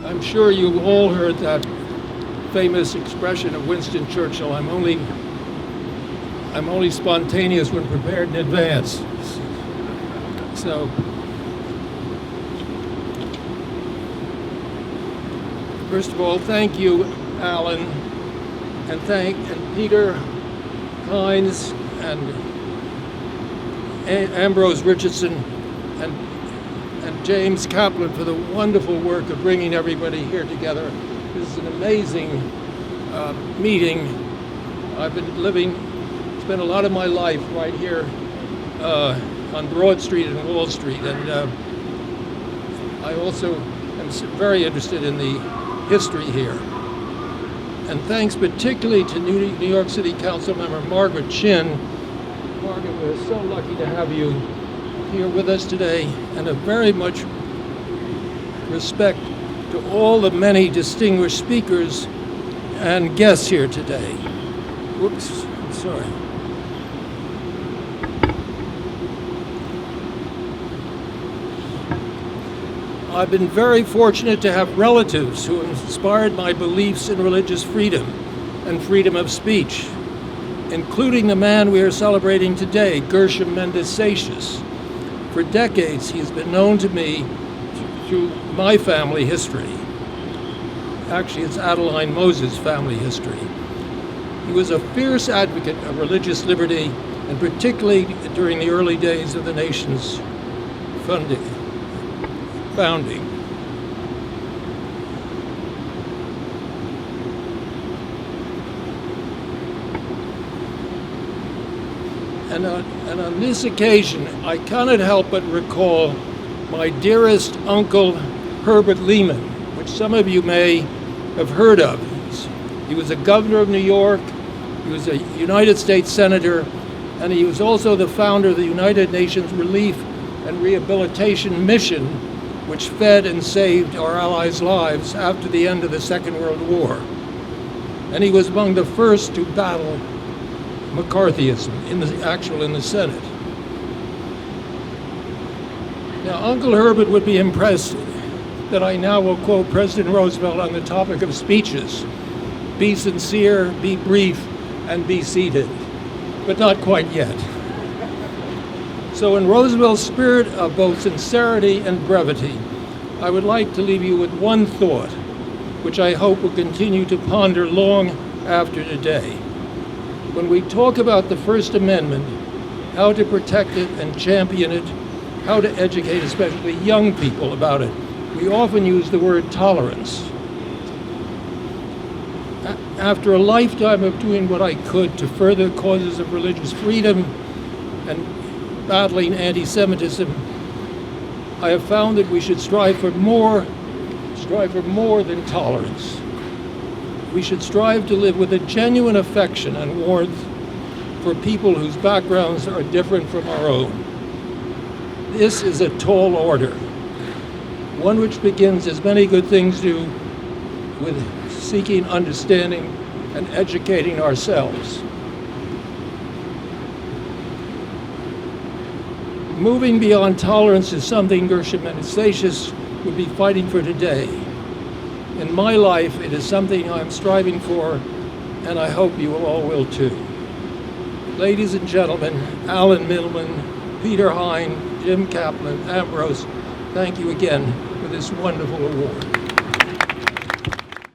I'm sure you've all heard that famous expression of Winston Churchill, I'm only spontaneous when prepared in advance. So, first of all, thank you, Alan, and Peter Hines and Ambrose Richardson and James Kaplan for the wonderful work of bringing everybody here together. This is an amazing meeting. I've been spent a lot of my life right here on Broad Street and Wall Street, and I also am very interested in the history here. And thanks particularly to New York City Council member Margaret Chin. Margaret, we're so lucky to have you here with us today, and a very much respect to all the many distinguished speakers and guests here today. Whoops, I'm sorry. I've been very fortunate to have relatives who inspired my beliefs in religious freedom and freedom of speech, including the man we are celebrating today, Gershom Mendes Seixas. For decades, he has been known to me through my family history. Actually, it's Adeline Moses' family history. He was a fierce advocate of religious liberty, and particularly during the early days of the nation's founding. And on this occasion, I cannot help but recall my dearest uncle, Herbert Lehman, which some of you may have heard of. He was a governor of New York, he was a United States senator, and he was also the founder of the United Nations Relief and Rehabilitation Mission, which fed and saved our allies' lives after the end of the Second World War. And he was among the first to battle McCarthyism in the Senate. Now, Uncle Herbert would be impressed that I now will quote President Roosevelt on the topic of speeches. Be sincere, be brief, and be seated. But not quite yet. So in Roosevelt's spirit of both sincerity and brevity, I would like to leave you with one thought, which I hope will continue to ponder long after today. When we talk about the First Amendment, how to protect it and champion it, how to educate especially young people about it, we often use the word tolerance. After a lifetime of doing what I could to further causes of religious freedom and battling anti-Semitism, I have found that we should strive for more than tolerance. We should strive to live with a genuine affection and warmth for people whose backgrounds are different from our own. This is a tall order, one which begins, as many good things do, with seeking understanding and educating ourselves. Moving beyond tolerance is something Gershom Mendes Seixas would be fighting for today. In my life, it is something I'm striving for, and I hope you all will too. Ladies and gentlemen, Alan Millman, Peter Hine, Jim Kaplan, Ambrose, thank you again for this wonderful award.